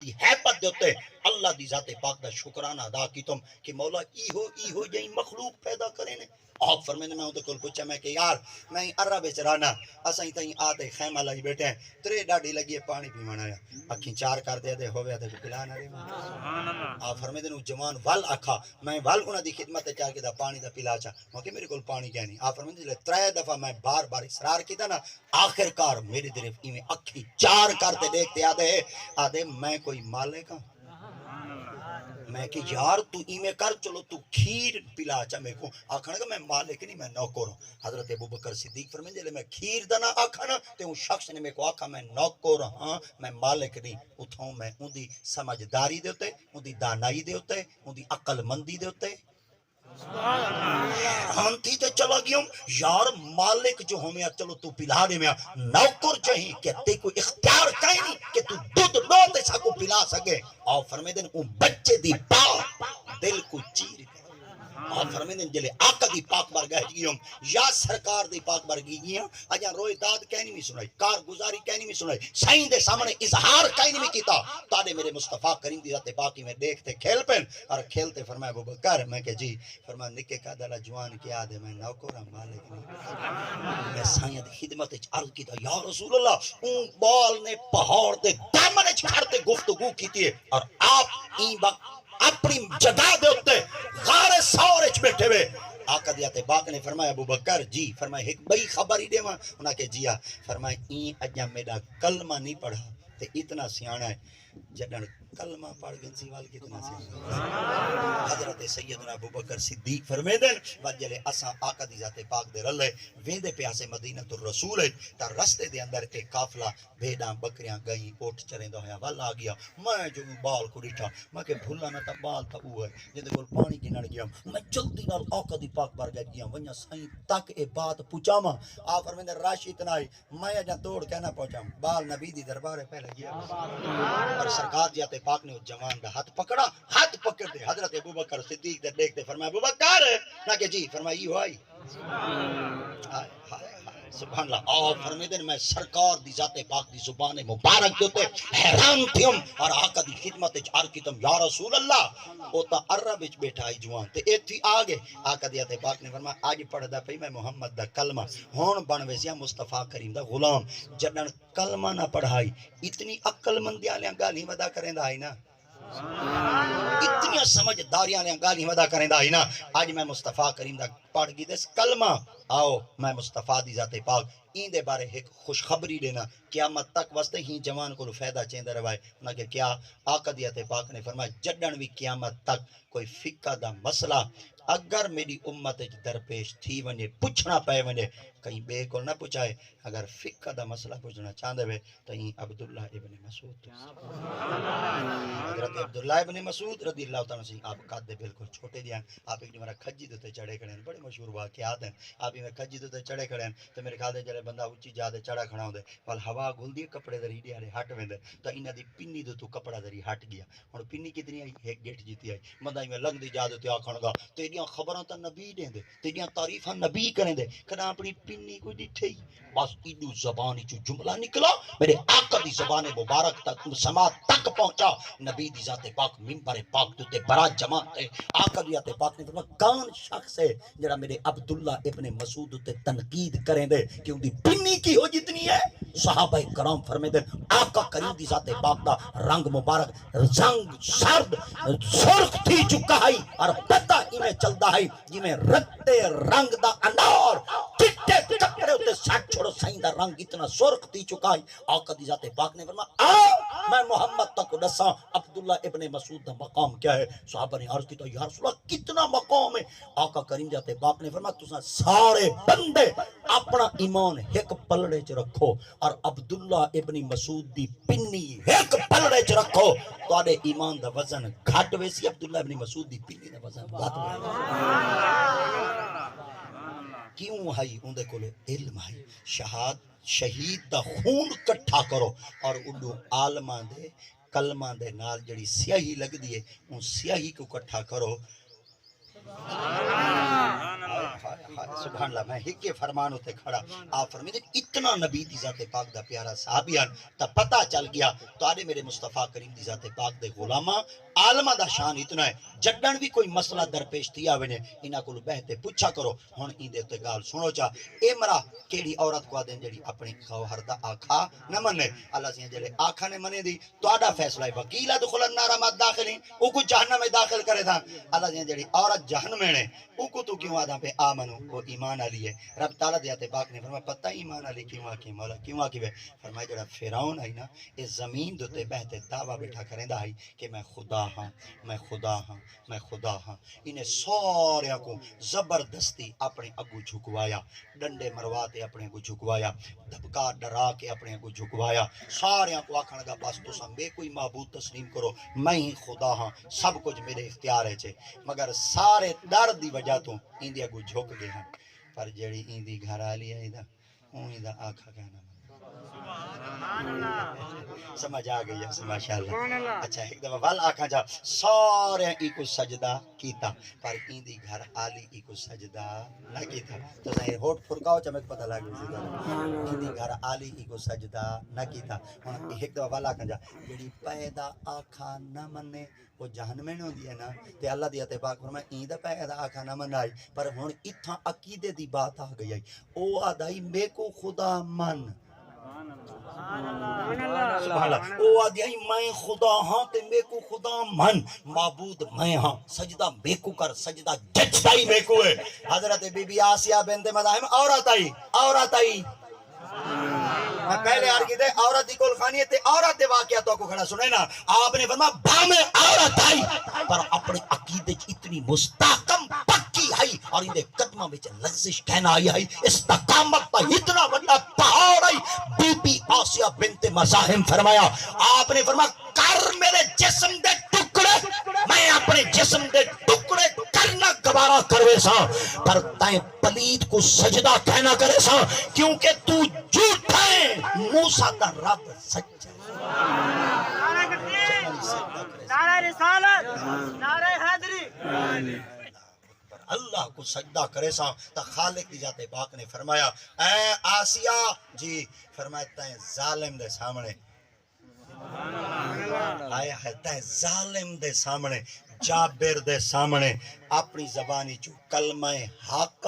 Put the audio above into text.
دی حیبت دے ہوتے اللہ دی ذات پاک دا شکرانہ ادا کی تم کہ مولا ایہو جہی مخلوق پیدا کرے نے آپ فرمیندے میں ہوتے کل پوچھا میں کہ یار میں عرب وچ رہنا اساں تائیں آتے خیمہ لائی بیٹھے ہیں ترے ڈاڈی لگی ہے پانی پیوان آیا اکھیں چار کر دے ہویا تے پلا نہ رہے آپ فرمیندے نو جوان ول آکھا میں ول انہاں دی خدمت چا کے دا پانی دا پلا چا میں کہ میرے کول پانی کیا نہیں آپ فرمیندے لے ترے دفعہ میں بار بار اصرار کیتا نا آخر کار میری طرف ایویں اکھی چار کرتے دیکھتے آدھے میں کوئی مالک ہاں میں کہ یار تو ایمیں کر چلو تو کھیر پلا چا میں کو آکھنا کہ میں مالک نہیں میں نوکر ہوں حضرت ابوبکر صدیق فرمائیں جلے میں کھیر دا نہ آکھنا تے ان شخص نے میں کو آکھا میں نوکر ہاں میں مالک نہیں اتھاؤں میں ان دی سمجھداری دے ہوتے ان دی دانائی دے ہوتے ان دی عقل مندی دے ہوتے ہم تھی تے چلا گیا یار مالک جو ہمیں چلو تو پلا دے میں نوکر چاہیے کہ تے کوئی اختیار کہیں نہیں کہ تو دودھ لو تے سا کو پلا سکے اور فرمے دن ان بچے دی پاک دل کو چیر اور فرمیندے جلے آقا دی پاک بار گئے گی ہم یا سرکار دی پاک بار گئی ہم اجاں روئے داد کہنی میں سنائی کارگزاری کہنی میں سنائی سائیں دے سامنے اظہار کہنی میں کیتا تانے میرے مصطفیٰ کریم دی ذات پاکی میں دیکھتے کھیل پین اور کھیلتے فرمایا ابو بکر میں کہ جی فرمایا نکے کا دلہ جوان کیا دے میں نوکرہ مالک نہیں میں سائیں دی خدمت عرض کیتا یا رسول اللہ اون بال نے پہاڑ دے دامنے چھڑتے گفتگو کیتی ہے اور آپ این وقت اپنی جگہ دے ہوتے غار سورج بیٹھے ہوئے آقا دیاتے باق نے فرمایا ابو بکر جی فرمایا ایک بئی خبری دے وہاں انہاں کے جیا فرمایا این اجا میرا کلمہ نہیں پڑھا تے اتنا سیانا ہے جدن کلمہ پڑھ گئن سیوال کتنا سیانا حضرت سیدنا ابو بکر صدیق فرمیدن وجلے اساں آقا دی ذات پاک دے رلے ویندے پیاسے مدینہ الرسول ہے تا رستے دے اندر ایک قافلہ بھیڑاں بکریاں گئیں اوٹ چریں دا ہویا وال آ گیا میں جو بال کو ڈٹھا میں کہ بھولا نہ تا بال تا وہ ہے جندے کول پانی گنن گیا میں جلدی نال آقا دی پاک بار گیا ونیا سائیں تک اے بات پوچھاواں آ فرمیندے راش اتنا ہے میں اجا توڑ کے نہ پہنچا بال نبی دی دربار پہلے گیا اور سرکار جاتے پاک نے اس جوان دا ہاتھ پکڑا ہاتھ پکڑ دے حضرت ابوبکر صدیق دے دیکھتے فرمایا ابوبکر نہ کہ جی فرمایا یہ ہوئی سبحان اللہ اور فرمیدن میں سرکار دی ذات پاک دی زبان مبارک دیتے حیران تھیم اور آقا دی خدمت عرض کیتم یا رسول اللہ او تا عرب وچ بیٹھا ہے جوان تے ایتھی آگے آقا دی ذات پاک نے فرمایا آج پڑھدا پئی میں محمد دا کلمہ ہن بن ویسیا مصطفیٰ کریم دا غلام جدن کلمہ نہ پڑھائی اتنی عقل مندیاں لیاں گالی ودا کریندا ہے نا اتنی سمجھداریاں نے گالی ودا کریندا ہے نا آج میں مصطفیٰ کریم دا پڑھ گئی دس کلمہ آؤ میں مصطفیٰ دی ذات پاک این دے بارے ایک خوشخبری دینا قیامت تک واسطے ہی جوان کو فائدہ چیندے روائے انہاں کہ کیا آقا دی ذات پاک نے فرمایا جڈن بھی قیامت تک کوئی فقہ دا مسئلہ اگر میری امت درپیش تھی ونجے پوچھنا پے ونجے کہیں بے کو نہ پوچھائے اگر فقہ دا مسئلہ پوچھنا چاہندے وے تو ہی عبداللہ ابن مسعود حضرت عبداللہ ابن مسعود رضی اللہ تعالیٰ سے آپ قد دے بالکل چھوٹے دیاں آپ ایک مرا کھجی دوتے چڑھے کھڑے ہیں بڑے مشہور واقعات ہیں آپ میں کھجی دوتے چڑھے کھڑے ہیں تو میرے خیال دے جلے بندہ اونچی جا دے چڑھا کھڑا ہوندے وال ہوا گھل دی کپڑے دری دی ہٹ ویندے تو انہاں دی پنی دے تو کپڑا دری ہٹ گیا ہن پنی کتنی آئی ایک گیٹ جیتی آئی بندہ میں لنگ دی جا دے تے آکھن گا تیریاں خبراں تا نبی دین دے تیریاں تعریفاں نبی کریں دے کنا اپنی پنی کو ڈٹھے بس ایڈو زبانی چو جملہ نکلا میرے آقا دی زبان مبارک تک سما تک پہنچا نبی دی ذات پاک منبر پاک تے برات جماعت تے آقا دی ذات پاک نے فرمایا کون شخص ہے جڑا میرے عبداللہ ابن مسعود تے تنقید کریں دے کہ ان دی پنی کی ہو جتنی ہے صحابہ کرام فرمیندے آقا کریم دی ذات پاک دا رنگ مبارک رنگ سرد سرخ تھی چکا ہے اور پتہ میں چلدا ہے جی میں رتے رنگ دا انار چٹے کپڑے ہوتے سٹ چھوڑو سائیں دا رنگ اتنا سرخ تھی چکا ہے آقا دی ذات پاک نے فرمایا میں محمد تک دساں عبداللہ ابن مسعود دا مقام کیا ہے صحابہ نے عرض کیتا یا رسول اللہ کتنا مقام ہے آقا کریم ذات پاک نے فرمایا تساں سارے بندے اپنا ایمان ایک پلڑے چ رکھو اور عبداللہ ابن مسعود دی پنی ایک پلڑے چ رکھو تواڈے ایمان دا وزن گھٹ ویسی عبداللہ ابن مسعود دی پنی دا وزن بہت کیوں ہے اندے کولے علم ہے شہید دا خون کٹھا کرو اور اڈو عالماں دے کلمہ دے نال جڑی سیاہی لگ دیئے ان سیاہی کو کٹھا کرو سبحان اللہ. میں ہکے فرمان ہوتے کھڑا آپ فرمیدے اتنا نبی دی ذات پاک دا پیارا صحابیان تا پتہ چل گیا تو آدھے میرے مصطفیٰ کریم دی ذات پاک دے غلامہ عالمہ دا شان اتنا ہے جڈن بھی کوئی مسئلہ درپیش تھی آوے نے انہاں کو بہتے پوچھا کرو. ہن این دے تے گال سنو چا اے مرا کیڑی عورت کو آدھیں جڑی اپنی خواہر دا آکھا نہ منے اللہ سے جڑے آکھا نے منے دی تو آڈا فیصلہ ہے وکیلہ دخل النار ما داخلین او کو جہنم میں داخل کرے تھا. اللہ سے جڑی عورت جہنم میں او کو تو کیوں آدھا پہ آمنو وہ ایمان علی ہے. رب تعالیٰ دیاتے پاک نے فرمایا پتہ ایمان علی کیوں آکی مولا کیوں آکی بے فرمایا جڑا فیرعون آئی نا اس زمین دوتے بہتے دعویٰ بیٹھا کریں دا آئی کہ میں خدا ہاں میں خدا ہاں میں خدا ہاں. انہیں سارے کو زبردستی اپنے اگو جھکوایا ڈنڈے مرواتے اپنے اگو جھکوایا دھبکا ڈرا کے اپنے اگو جھکوایا سارے کو آکھن لگا بس تو سمبے کوئی معبود تسلیم کرو میں ہی خدا ہاں سب کچھ میرے اختیار ہے چھے. مگر سارے در دی وجہ تو اندی اگو جھک گئے ہیں پر جڑی اندی گھر آلی ہے دا اون دا آکھا کہنا سمجھ آ گئی ہے ماشاءاللہ. اچھا ایک دفعہ وال آکھا جا سارے ایکو سجدہ کیتا پر ایندی گھر آلی ایکو سجدہ نہ کیتا. تو ظاہر ہوٹ پھرکاؤ چمک پتہ لگے ایندی گھر آلی ایکو سجدہ نہ کیتا. ایک دفعہ وال آکھا جا جڑی پیدا آکھا نہ منے وہ جہنم میں ہوندی ہے نا تے اللہ دی تے پاک فرمایا ایندا پیدا آکھا نہ منائی پر ہن ایتھاں عقیدے دی بات آ گئی ہے او آدائی میں کو خدا من سبحان اللہ او آدھائی میں خدا ہاں تے میں کو خدا من معبود میں ہاں سجدہ میں کو کر سجدہ جچدائی میں کو ہے. حضرت بی بی آسیہ بنت مزاحم عورت آئی میں پہلے آرگی دے عورت دی کول خانی تے عورت دے واقعہ کو کھڑا سنے نا آپ نے فرمایا بھامے عورت آئی پر اپنے عقیدے اتنی مستحکم پکی آئی اور اندے قدمہ میں لغزش کہنا آئی آئی استقامت پر اتنا بڑا پہاڑ آئی. بی بی آسیہ بنت مزاحم فرمایا آپ نے فرمایا کر میرے جسم دے ٹکڑے میں اپنے جسم دے ٹکڑے کرنا گوارا کروے سا پر تائیں پلید کو سجدہ کہنا کرے سا کیونکہ تو جھوٹ ہے موسیٰ دا رب سچا نعرہ رسالت نعرہ حیدری اللہ کو سجدہ کرے سا تا خالق دی ذات پاک نے فرمایا اے آسیہ جی فرمایا تائیں ظالم دے سامنے آیا ہے تائیں ظالم دے سامنے جابر دے سامنے اپنی زبانی چو کلمہ حق